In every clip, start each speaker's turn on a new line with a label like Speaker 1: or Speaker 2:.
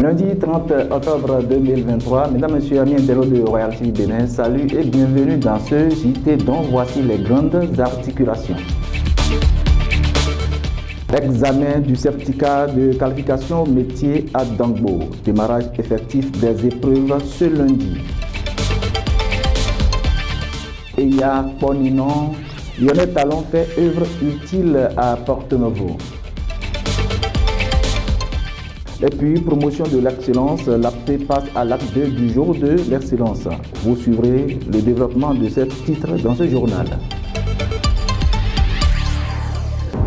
Speaker 1: Lundi 30 octobre 2023, mesdames, messieurs, amis internautes de Royal TV Bénin, salut et bienvenue dans ce JT dont voici les grandes articulations. L'examen du certificat de qualification métier à Dangbo. Démarrage effectif des épreuves ce lundi. Eya Poninon, Lionel Talon fait œuvre utile à Porto-Novo. Et puis, promotion de l'excellence, l'APT passe à l'acte 2 du jour de l'excellence. Vous suivrez le développement de ce titre dans ce journal.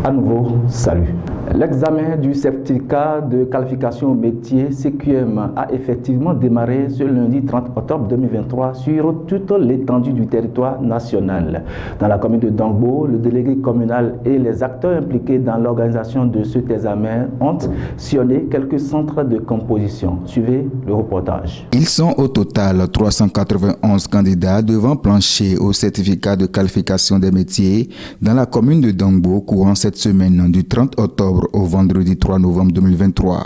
Speaker 1: À nouveau, salut. L'examen du certificat de qualification au métier CQM a effectivement démarré ce lundi 30 octobre 2023 sur toute l'étendue du territoire national. Dans la commune de Dangbo, le délégué communal et les acteurs impliqués dans l'organisation de cet examen ont sillonné quelques centres de composition. Suivez le reportage.
Speaker 2: Ils sont au total 391 candidats devant plancher au certificat de qualification des métiers dans la commune de Dangbo courant cette semaine du 30 octobre au vendredi 3 novembre 2023.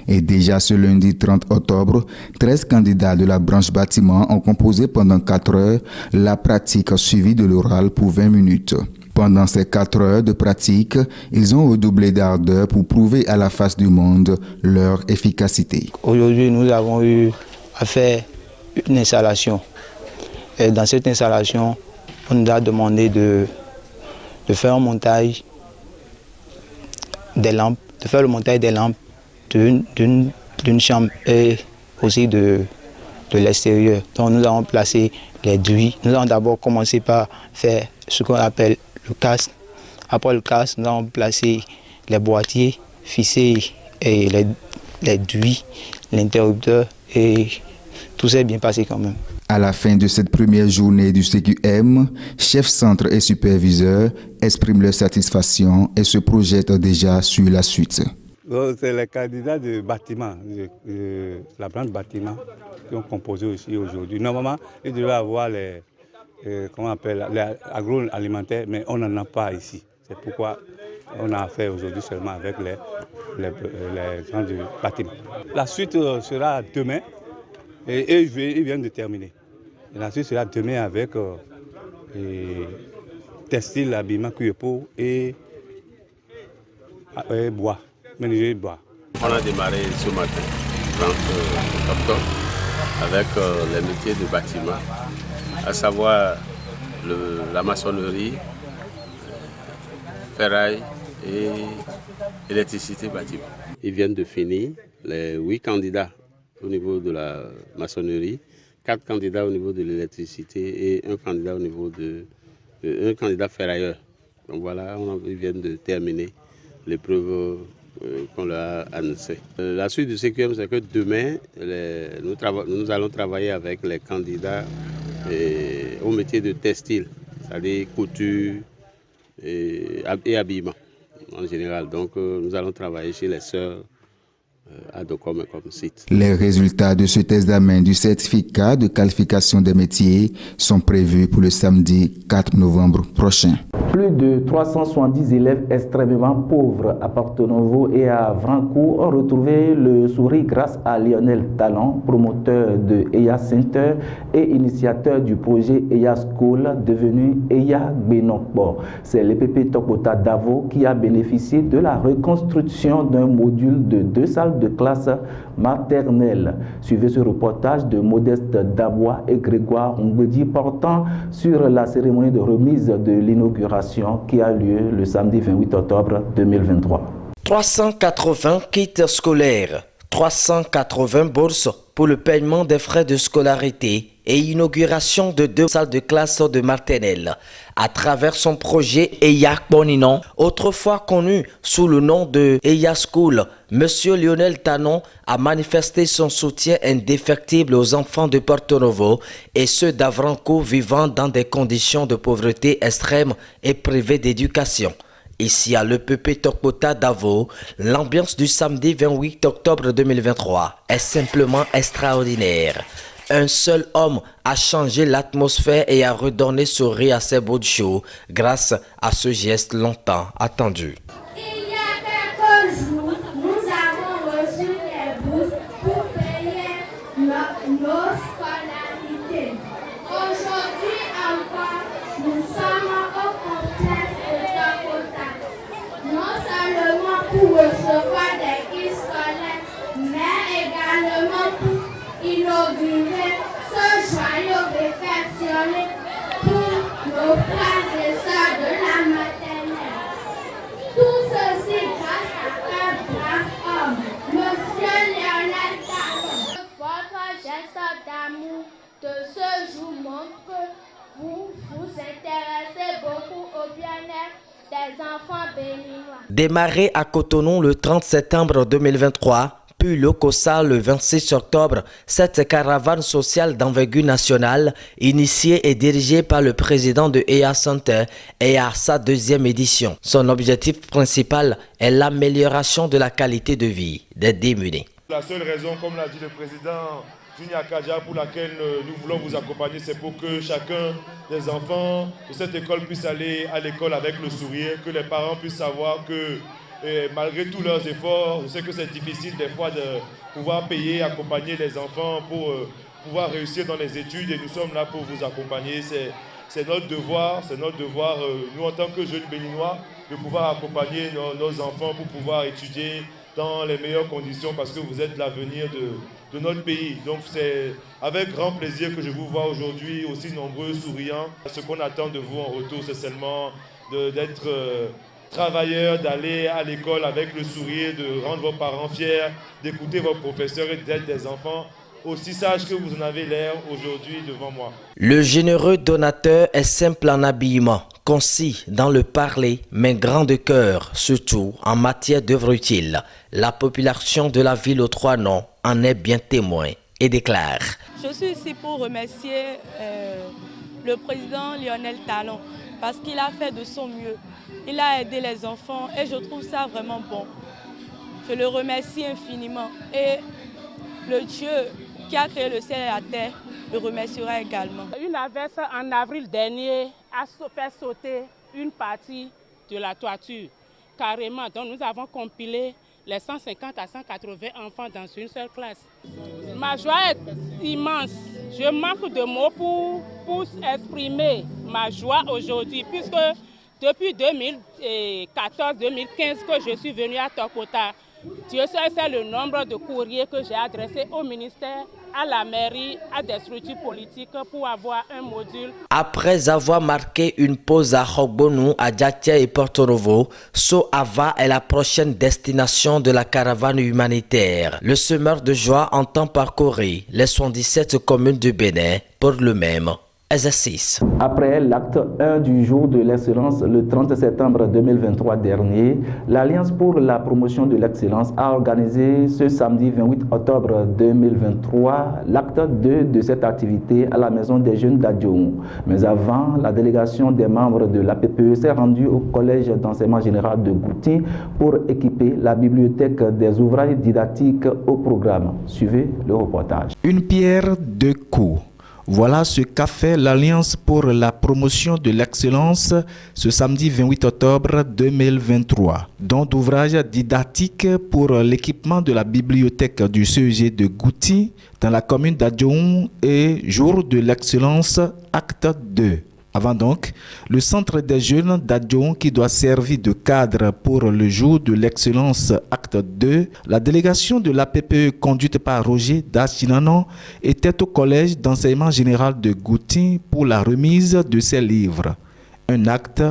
Speaker 2: Et déjà ce lundi 30 octobre, 13 candidats de la branche bâtiment ont composé pendant 4 heures la pratique suivie de l'oral pour 20 minutes. Pendant ces 4 heures de pratique, ils ont redoublé d'ardeur pour prouver à la face du monde leur efficacité.
Speaker 3: Aujourd'hui, nous avons eu à faire une installation. Et dans cette installation, on nous a demandé de faire un montage des lampes, de faire le montage des lampes d'une chambre et aussi de l'extérieur. Donc nous avons placé les douilles. Nous avons d'abord commencé par faire ce qu'on appelle le casque. Après le casque, nous avons placé les boîtiers, fixés et les douilles, l'interrupteur et tout s'est bien passé quand même.
Speaker 2: À la fin de cette première journée du CQM, chefs centre et superviseurs expriment leur satisfaction et se projettent déjà sur la suite.
Speaker 4: C'est les candidats de bâtiment, de la branche bâtiment, qui ont composé aussi aujourd'hui. Normalement, ils devaient avoir les agroalimentaires, mais on n'en a pas ici. C'est pourquoi on a fait aujourd'hui seulement avec les gens du bâtiment. La suite sera demain. Et ils viennent de terminer. Et la suite sera demain avec textile, habillement, cuir peau et bois, menuiserie de bois.
Speaker 5: On a démarré ce matin, 30 octobre, avec les métiers de bâtiment, à savoir la maçonnerie, ferraille et électricité bâtiment. Ils viennent de finir les 8 candidats au niveau de la maçonnerie, 4 candidats au niveau de l'électricité et un candidat au niveau un candidat ferrailleur. Donc voilà, ils viennent de terminer l'épreuve qu'on leur a annoncée. La suite du CQM, c'est que demain, nous allons travailler avec les candidats au métier de textile, c'est-à-dire couture et habillement en général. Donc nous allons travailler chez les sœurs comme site.
Speaker 2: Les résultats de cet examen du certificat de qualification des métiers sont prévus pour le samedi 4 novembre prochain.
Speaker 1: Plus de 370 élèves extrêmement pauvres à Porto-Novo et à Vrancourt ont retrouvé le sourire grâce à Lionel Talon, promoteur de EYA Center et initiateur du projet EYA School devenu EYA Benokbo. C'est l'EPP Tokota Davo qui a bénéficié de la reconstruction d'un module de 2 salles de classe maternelle. Suivez ce reportage de Modeste Dabois et Grégoire Ngwedi portant sur la cérémonie de remise de l'inauguration qui a lieu le samedi 28 octobre 2023.
Speaker 6: 380 kits scolaires, 380 bourses pour le paiement des frais de scolarité et inauguration de 2 salles de classe de maternelle à travers son projet EYA Poninon, autrefois connu sous le nom de EYA School. Monsieur Lionel Talon a manifesté son soutien indéfectible aux enfants de Porto-Novo et ceux d'Avrancourt vivant dans des conditions de pauvreté extrême et privés d'éducation. Ici à l'EPP Tokota Davo, l'ambiance du samedi 28 octobre 2023 est simplement extraordinaire. Un seul homme a changé l'atmosphère et a redonné sourire à ces beaux shows grâce à ce geste longtemps attendu.
Speaker 7: Il y a quelques jours, nous avons reçu les bourses pour Nous sommes au complexe de Tokota, non seulement pour recevoir des guides scolaires, mais également pour inaugurer ce joyau réfectionné pour nos frères et sœurs de la maternelle. Tout ceci grâce à un brave homme, Monsieur Lionel Talon. Votre geste d'amour de ce jour montre que vous vous intéressez beaucoup au bien-être des enfants béninois.
Speaker 6: Démarré à Cotonou le 30 septembre 2023, puis le COSA le 26 octobre, cette caravane sociale d'envergure nationale, initiée et dirigée par le président de EA Center, est à sa deuxième édition. Son objectif principal est l'amélioration de la qualité de vie des démunis.
Speaker 8: La seule raison, comme l'a dit le président Junior Kaja, pour laquelle nous voulons vous accompagner, c'est pour que chacun des enfants de cette école puisse aller à l'école avec le sourire, que les parents puissent savoir que malgré tous leurs efforts, je sais que c'est difficile des fois de pouvoir payer, accompagner les enfants pour pouvoir réussir dans les études, et nous sommes là pour vous accompagner. C'est notre devoir, nous en tant que jeunes béninois, de pouvoir accompagner nos enfants pour pouvoir étudier dans les meilleures conditions, parce que vous êtes l'avenir de notre pays. Donc c'est avec grand plaisir que je vous vois aujourd'hui aussi nombreux, souriants. Ce qu'on attend de vous en retour, c'est seulement d'être travailleurs, d'aller à l'école avec le sourire, de rendre vos parents fiers, d'écouter vos professeurs et d'être des enfants aussi sages que vous en avez l'air aujourd'hui devant moi.
Speaker 6: Le généreux donateur est simple en habillement, concis dans le parler, mais grand de cœur, surtout en matière d'œuvres utiles. La population de la ville aux Trois Noms en est bien témoin et déclare.
Speaker 9: Je suis ici pour remercier le président Lionel Talon parce qu'il a fait de son mieux. Il a aidé les enfants et je trouve ça vraiment bon. Je le remercie infiniment et le Dieu qui a créé le ciel et la terre le remerciera également.
Speaker 10: Une averse en avril dernier a fait sauter une partie de la toiture carrément. Donc nous avons compilé les 150 à 180 enfants dans une seule classe. Ma joie est immense. Je manque de mots pour exprimer ma joie aujourd'hui, puisque depuis 2014-2015 que je suis venue à Tokota, Dieu seul sait le nombre de courriers que j'ai adressés au ministère, à la mairie, à des structures politiques pour avoir un module.
Speaker 6: Après avoir marqué une pause à Hogbonou, à Djatia et Porto Novo, So-Ava est la prochaine destination de la caravane humanitaire. Le semeur de joie entend parcourir les 77 communes du Bénin pour le même exercice.
Speaker 1: Après l'acte 1 du jour de l'excellence le 30 septembre 2023 dernier, l'Alliance pour la promotion de l'excellence a organisé ce samedi 28 octobre 2023 l'acte 2 de cette activité à la Maison des Jeunes d'Adjoum. Mais avant, la délégation des membres de l'APPE s'est rendue au Collège d'enseignement général de Gouti pour équiper la bibliothèque des ouvrages didactiques au programme. Suivez le reportage.
Speaker 11: Une pierre deux coups. Voilà ce qu'a fait l'Alliance pour la promotion de l'excellence ce samedi 28 octobre 2023, dont d'ouvrages didactiques pour l'équipement de la bibliothèque du CEG de Gouti dans la commune d'Adjoum et jour de l'excellence acte 2. Avant donc, le centre des jeunes d'Adjoum qui doit servir de cadre pour le jour de l'excellence acte 2, la délégation de l'APPE conduite par Roger Dachinanon était au collège d'enseignement général de Gouti pour la remise de ses livres. Un acte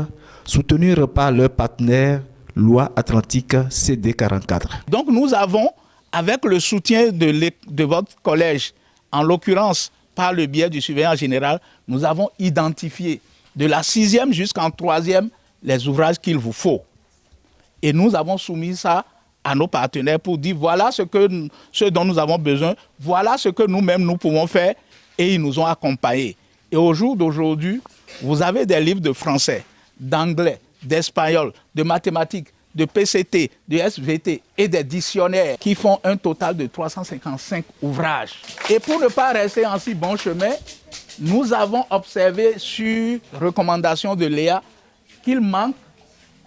Speaker 11: soutenu par leur partenaire Loi Atlantique CD44.
Speaker 12: Donc nous avons, avec le soutien de votre collège, en l'occurrence par le biais du surveillant général, nous avons identifié de la 6e jusqu'en 3e les ouvrages qu'il vous faut. Et nous avons soumis ça à nos partenaires pour dire voilà ce dont nous avons besoin, voilà ce que nous-mêmes nous pouvons faire, et ils nous ont accompagnés. Et au jour d'aujourd'hui, vous avez des livres de français, d'anglais, d'espagnol, de mathématiques, de PCT, de SVT et des dictionnaires qui font un total de 355 ouvrages. Et pour ne pas rester en si bon chemin, nous avons observé sur recommandation de Léa qu'il manque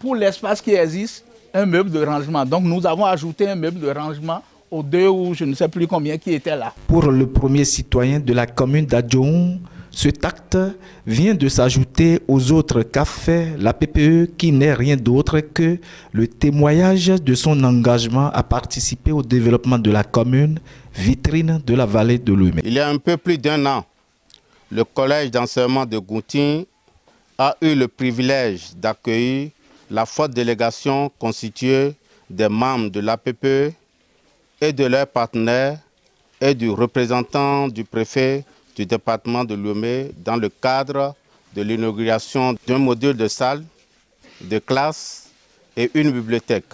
Speaker 12: pour l'espace qui existe un meuble de rangement. Donc nous avons ajouté un meuble de rangement aux 2 ou je ne sais plus combien qui étaient là.
Speaker 11: Pour le premier citoyen de la commune d'Adjoum, Cet acte vient de s'ajouter aux autres qu'a fait la PPE qui n'est rien d'autre que le témoignage de son engagement à participer au développement de la commune, vitrine de la vallée de Louimé.
Speaker 13: Il y a un peu plus d'un an, le collège d'enseignement de Goutin a eu le privilège d'accueillir la forte délégation constituée des membres de l'APPE et de leurs partenaires et du représentant du préfet du département de Louimé dans le cadre de l'inauguration d'un module de salle, de classe et une bibliothèque.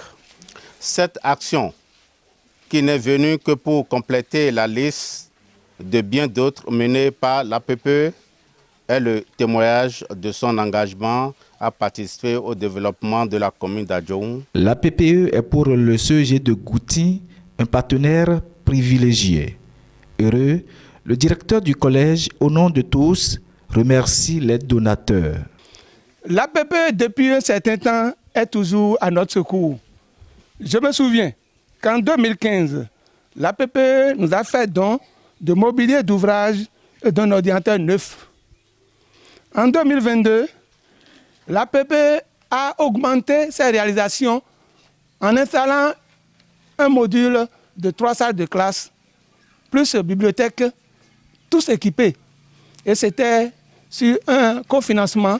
Speaker 13: Cette action, qui n'est venue que pour compléter la liste de bien d'autres menées par l'APPE, est le témoignage de son engagement à participer au développement de la commune d'Adjoum.
Speaker 11: La PPE est pour le CEG de Goutin un partenaire privilégié. Heureux, le directeur du collège, au nom de tous, remercie les donateurs.
Speaker 14: La PPE, depuis un certain temps, est toujours à notre secours. Je me souviens qu'en 2015, la PPE nous a fait don de mobilier d'ouvrage et d'un ordinateur neuf. En 2022, la PPE a augmenté ses réalisations en installant un module de 3 salles de classe, plus bibliothèque, tous équipés. Et c'était sur un cofinancement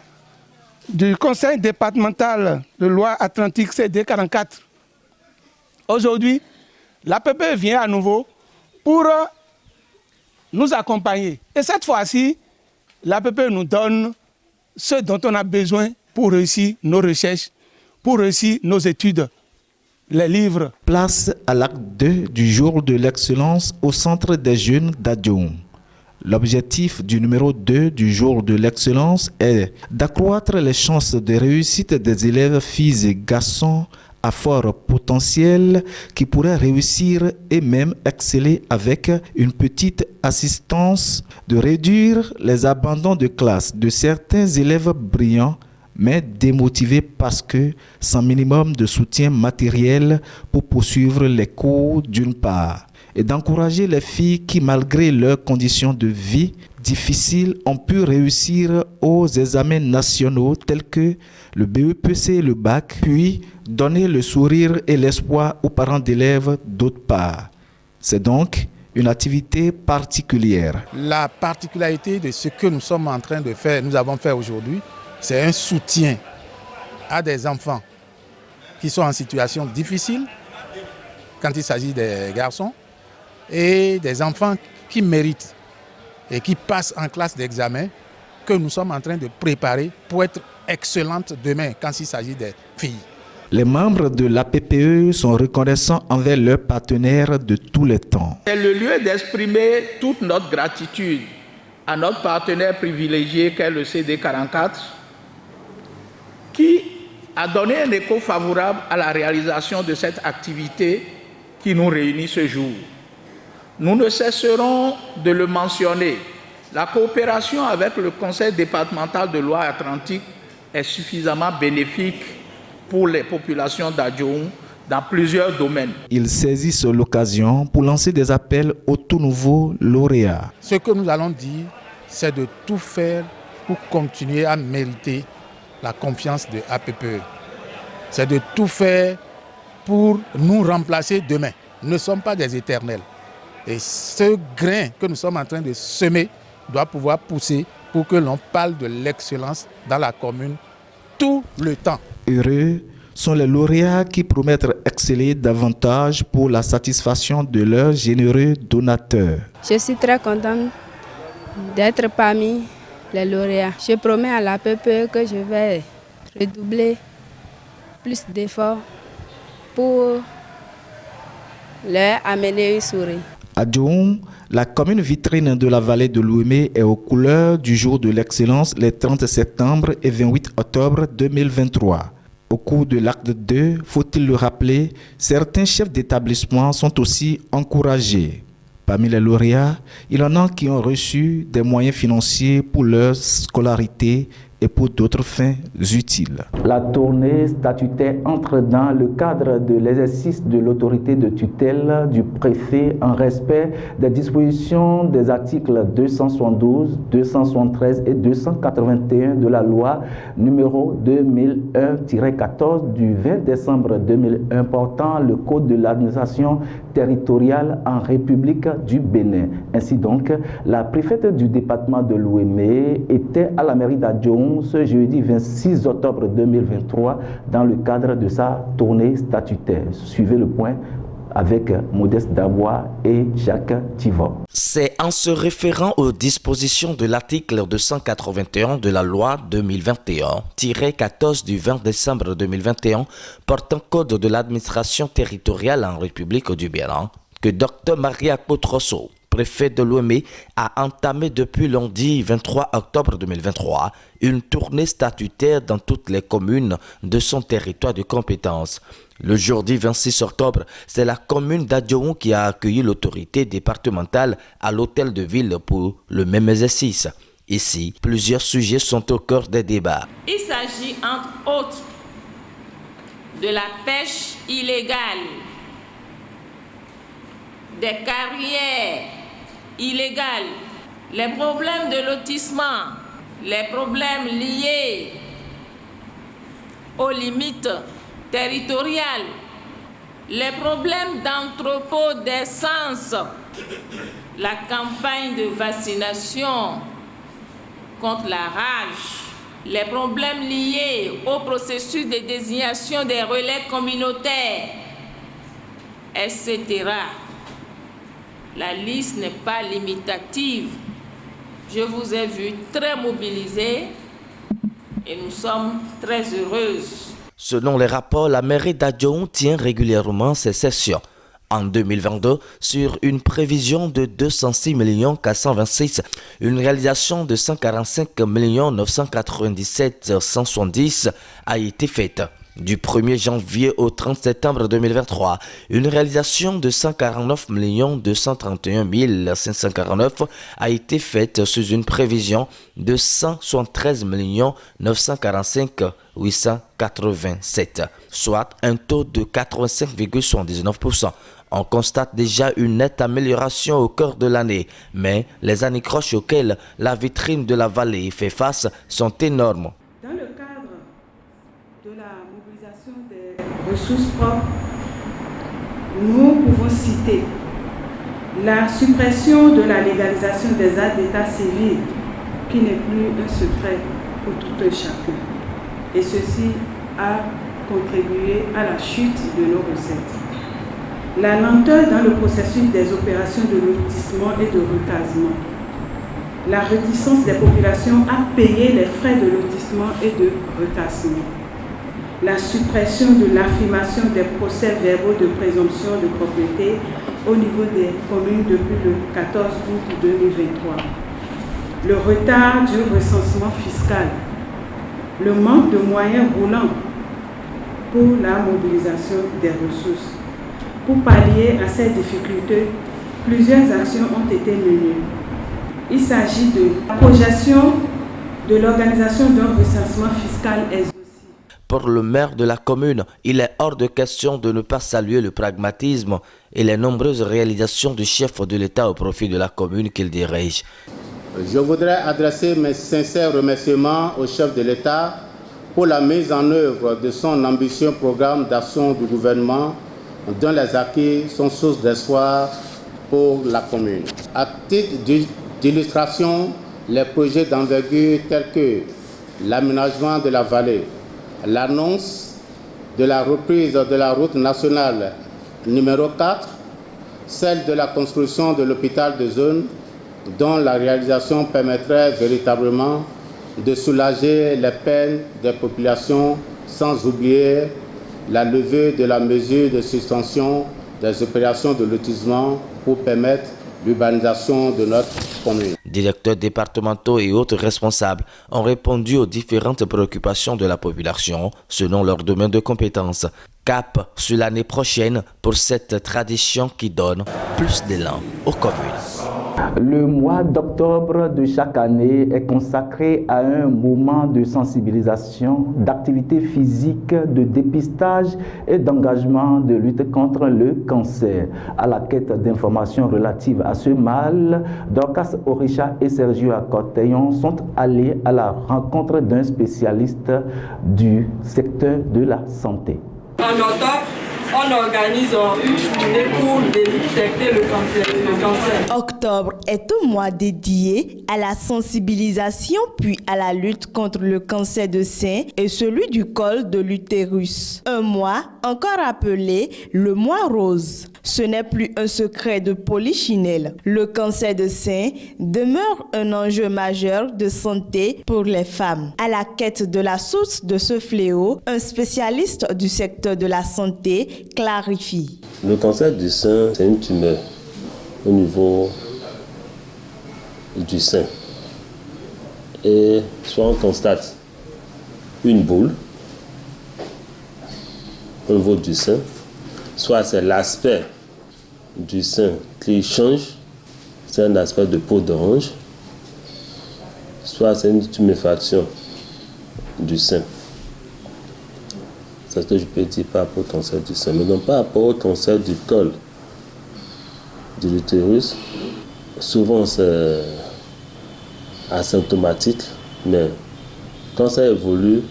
Speaker 14: du conseil départemental de Loire-Atlantique CD 44. Aujourd'hui, la PPE vient à nouveau pour nous accompagner. Et cette fois-ci, la PPE nous donne ce dont on a besoin pour réussir nos recherches, pour réussir nos études, les livres.
Speaker 11: Place à l'acte 2 du jour de l'excellence au centre des jeunes d'Adjoum. L'objectif du numéro 2 du jour de l'excellence est d'accroître les chances de réussite des élèves filles et garçons à fort potentiel qui pourraient réussir et même exceller avec une petite assistance, de réduire les abandons de classe de certains élèves brillants mais démotivés parce que sans minimum de soutien matériel pour poursuivre les cours d'une part, et d'encourager les filles qui, malgré leurs conditions de vie difficiles, ont pu réussir aux examens nationaux tels que le BEPC et le bac, puis donner le sourire et l'espoir aux parents d'élèves d'autre part. C'est donc une activité particulière.
Speaker 15: La particularité de ce que nous sommes en train de faire, nous avons fait aujourd'hui, c'est un soutien à des enfants qui sont en situation difficile, quand il s'agit des garçons, et des enfants qui méritent et qui passent en classe d'examen, que nous sommes en train de préparer pour être excellentes demain quand il s'agit des filles.
Speaker 11: Les membres de l'APPE sont reconnaissants envers leurs partenaires de tous les temps.
Speaker 12: C'est le lieu d'exprimer toute notre gratitude à notre partenaire privilégié qu'est le CD44, qui a donné un écho favorable à la réalisation de cette activité qui nous réunit ce jour. Nous ne cesserons de le mentionner. La coopération avec le conseil départemental de Loire-Atlantique est suffisamment bénéfique pour les populations d'Adjoum dans plusieurs domaines.
Speaker 11: Ils saisissent l'occasion pour lancer des appels aux tout nouveaux lauréats.
Speaker 15: Ce que nous allons dire, c'est de tout faire pour continuer à mériter la confiance de APPE. C'est de tout faire pour nous remplacer demain. Nous ne sommes pas des éternels. Et ce grain que nous sommes en train de semer doit pouvoir pousser pour que l'on parle de l'excellence dans la commune tout le temps.
Speaker 11: Heureux sont les lauréats qui promettent exceller davantage pour la satisfaction de leurs généreux donateurs.
Speaker 16: Je suis très contente d'être parmi les lauréats. Je promets à la PPE que je vais redoubler plus d'efforts pour leur amener un sourire.
Speaker 11: Adjoum, la commune vitrine de la vallée de Louimé, est aux couleurs du jour de l'excellence les 30 septembre et 28 octobre 2023. Au cours de l'acte 2, faut-il le rappeler, certains chefs d'établissement sont aussi encouragés. Parmi les lauréats, il y en a qui ont reçu des moyens financiers pour leur scolarité et pour d'autres fins utiles.
Speaker 1: La tournée statutaire entre dans le cadre de l'exercice de l'autorité de tutelle du préfet en respect des dispositions des articles 272, 273 et 281 de la loi numéro 2001-14 du 20 décembre 2001 portant le code de l'administration territoriale en République du Bénin. Ainsi donc, la préfète du département de l'Ouémé était à la mairie d'Adjoum ce jeudi 26 octobre 2023 dans le cadre de sa tournée statutaire. Suivez le point avec Modeste Dabois et Jacques Tivor.
Speaker 6: C'est en se référant aux dispositions de l'article 281 de la loi 2021-14 du 20 décembre 2021 portant code de l'administration territoriale en République du Bénin que Dr Maria Potrosso, préfet de l'Ouémé, a entamé depuis lundi 23 octobre 2023 une tournée statutaire dans toutes les communes de son territoire de compétence. Le jeudi 26 octobre, c'est la commune d'Adjoum qui a accueilli l'autorité départementale à l'hôtel de ville pour le même exercice. Ici, plusieurs sujets sont au cœur des débats.
Speaker 17: Il s'agit entre autres de la pêche illégale, des carrières illégales, les problèmes de lotissement, les problèmes liés aux limites territoriales, les problèmes d'entrepôt d'essence, la campagne de vaccination contre la rage, les problèmes liés au processus de désignation des relais communautaires, etc. La liste n'est pas limitative. Je vous ai vu très mobilisés et nous sommes très heureuses.
Speaker 6: Selon les rapports, la mairie d'Adjoum tient régulièrement ses sessions. En 2022, sur une prévision de 206 426, une réalisation de 145 997 170 a été faite. Du 1er janvier au 30 septembre 2023, une réalisation de 149 231 549 a été faite sous une prévision de 173 945 887, soit un taux de 85,79%. On constate déjà une nette amélioration au cours de l'année, mais les anicroches auxquelles la vitrine de la vallée fait face sont énormes.
Speaker 18: Dans le cadre de la mobilisation des ressources propres, nous pouvons citer la suppression de la légalisation des actes d'état civil, qui n'est plus un secret pour tout un chacun. Et ceci a contribué à la chute de nos recettes. La lenteur dans le processus des opérations de lotissement et de recasement. La réticence des populations à payer les frais de lotissement et de recasement. La suppression de l'affirmation des procès-verbaux de présomption de propriété au niveau des communes depuis le 14 août 2023. Le retard du recensement fiscal. Le manque de moyens roulants pour la mobilisation des ressources. Pour pallier à ces difficultés, plusieurs actions ont été menées. Il s'agit de la projection de l'organisation d'un recensement fiscal exhaustif.
Speaker 6: Pour le maire de la commune, il est hors de question de ne pas saluer le pragmatisme et les nombreuses réalisations du chef de l'État au profit de la commune qu'il dirige.
Speaker 13: Je voudrais adresser mes sincères remerciements au chef de l'État pour la mise en œuvre de son ambitieux programme d'action du gouvernement dont les acquis sont source d'espoir pour la commune. À titre d'illustration, les projets d'envergure tels que l'aménagement de la vallée, l'annonce de la reprise de la route nationale numéro 4, celle de la construction de l'hôpital de zone, dont la réalisation permettrait véritablement de soulager les peines des populations, sans oublier la levée de la mesure de suspension des opérations de lotissement pour permettre l'urbanisation de notre commune.
Speaker 6: Directeurs départementaux et autres responsables ont répondu aux différentes préoccupations de la population selon leur domaine de compétences. Cap sur l'année prochaine pour cette tradition qui donne plus d'élan aux communes.
Speaker 1: Le mois d'octobre de chaque année est consacré à un moment de sensibilisation, d'activité physique, de dépistage et d'engagement de lutte contre le cancer. À la quête d'informations relatives à ce mal, Dorcas Orisha et Sergio Acorteillon sont allés à la rencontre d'un spécialiste du secteur de la santé.
Speaker 19: En octobre, on organise une journée pour détecter le cancer.
Speaker 20: Octobre est un mois dédié à la sensibilisation puis à la lutte contre le cancer de sein et celui du col de l'utérus. Un mois encore appelé le mois rose. Ce n'est plus un secret de Polichinelle. Le cancer de sein demeure un enjeu majeur de santé pour les femmes. À la quête de la source de ce fléau, un spécialiste du secteur de la santé clarifie.
Speaker 21: Le cancer du sein, c'est une tumeur au niveau du sein. Et soit on constate une boule au niveau du sein, soit c'est l'aspect du sein qui change, c'est un aspect de peau d'orange, soit c'est une tuméfaction du sein. C'est ce que je peux dire par rapport au cancer du sein. Mais non par rapport au cancer du col de l'utérus, souvent c'est asymptomatique, mais quand ça évolue,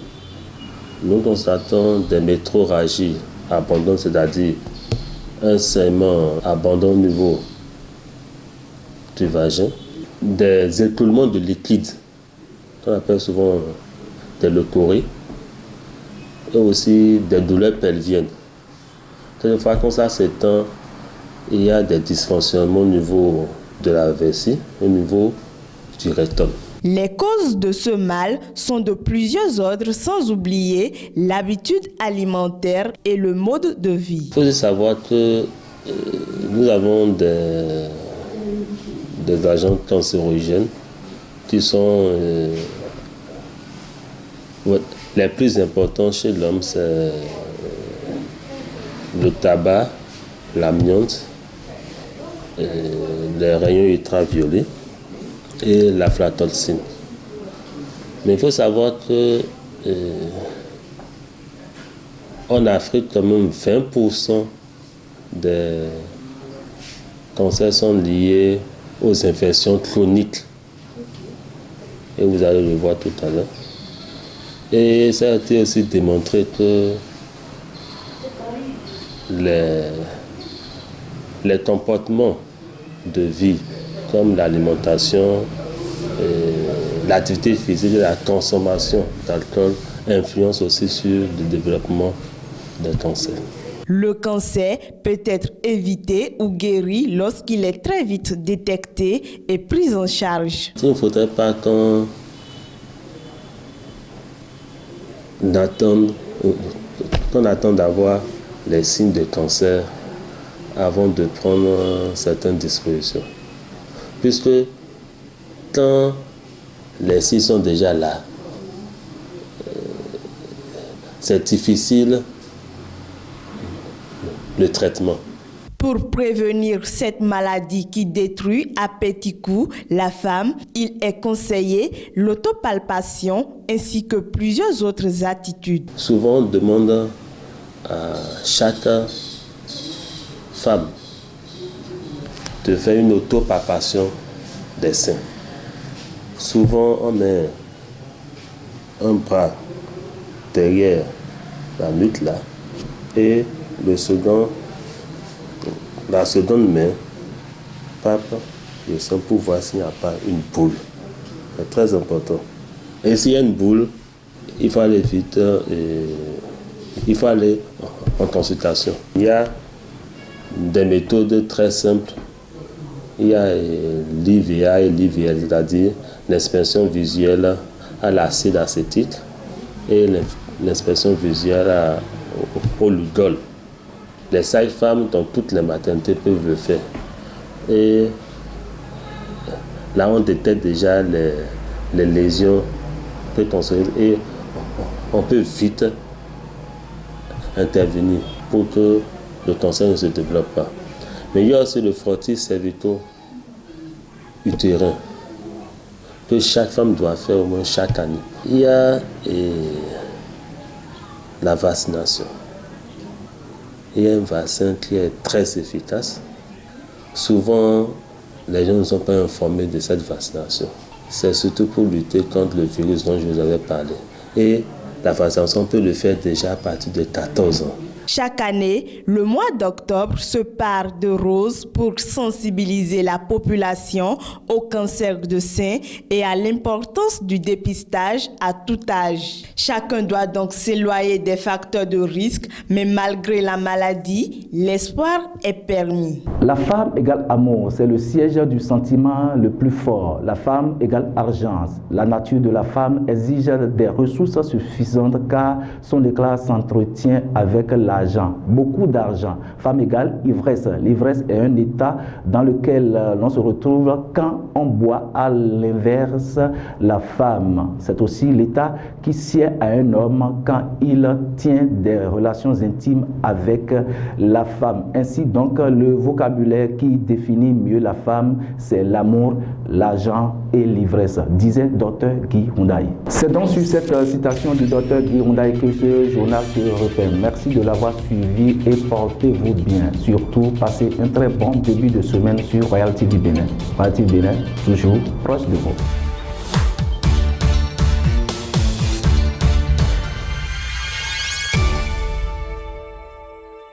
Speaker 21: nous constatons des métrorragies abondantes, c'est-à-dire un saignement abondant au niveau du vagin, des écoulements de liquide, qu'on appelle souvent des leucorrhées, et aussi des douleurs pelviennes. Quelquefois, quand ça s'étend, il y a des dysfonctionnements au niveau de la vessie, au niveau du rectum.
Speaker 20: Les causes de ce mal sont de plusieurs ordres, sans oublier l'habitude alimentaire et le mode de vie.
Speaker 21: Il faut savoir que nous avons des agents cancérogènes qui sont les plus importants chez l'homme, c'est le tabac, l'amiante, les rayons ultraviolets et la l'aflatoxine. Mais il faut savoir que en Afrique, quand même 20% des cancers sont liés aux infections chroniques. Et vous allez le voir tout à l'heure. Et ça a été aussi démontré que les comportements de vie, comme l'alimentation, l'activité physique et la consommation d'alcool, influencent aussi sur le développement des cancers.
Speaker 20: Le cancer peut être évité ou guéri lorsqu'il est très vite détecté et pris en charge.
Speaker 21: Il ne faudrait pas qu'on attend d'avoir les signes de cancer avant de prendre certaines dispositions. Puisque quand les signes sont déjà là, c'est difficile le traitement.
Speaker 20: Pour prévenir cette maladie qui détruit à petits coups la femme, il est conseillé l'autopalpation ainsi que plusieurs autres attitudes.
Speaker 21: Souvent, on demande à chaque femme de faire une autopalpation des seins. Souvent, on met un bras derrière la nuque là et la seconde main pape le sein pour voir s'il n'y a pas une boule. C'est très important. Et s'il y a une boule, il faut aller vite et il faut aller en consultation. Il y a des méthodes très simples. Il y a l'IVA et l'IVL, c'est-à-dire l'inspection visuelle à l'acide acétique et l'inspection visuelle au Lugol. Les sages-femmes dans toutes les maternités peuvent le faire. Et là, on détecte déjà les lésions précancéreuses et on peut vite intervenir pour que le cancer ne se développe pas. Mais il y a aussi le frottis cervico utérin que chaque femme doit faire au moins chaque année. Il y a la vaccination. Il y a un vaccin qui est très efficace. Souvent, les gens ne sont pas informés de cette vaccination. C'est surtout pour lutter contre le virus dont je vous avais parlé. Et la vaccination, on peut le faire déjà à partir de 14 ans.
Speaker 20: Chaque année, le mois d'octobre se part de rose pour sensibiliser la population au cancer de sein et à l'importance du dépistage à tout âge. Chacun doit donc s'éloigner des facteurs de risque, mais malgré la maladie, l'espoir est permis.
Speaker 1: La femme égale amour, c'est le siège du sentiment le plus fort. La femme égale argent. La nature de la femme exige des ressources suffisantes car son éclat s'entretient avec l'argent. Beaucoup d'argent. Femme égale ivresse. L'ivresse est un état dans lequel l'on se retrouve quand on boit. À l'inverse, la femme, c'est aussi l'état qui sied à un homme quand il tient des relations intimes avec la femme. Ainsi donc, le vocabulaire qui définit mieux la femme, c'est l'amour, l'argent et l'ivresse, disait Dr Guy Houndaye. C'est donc sur cette citation du Dr Guy Houndaye que ce journal se referme. Merci de l'avoir suivi et portez-vous bien. Surtout, passez un très bon début de semaine sur Royal TV Bénin. Royal TV Bénin, toujours proche de vous.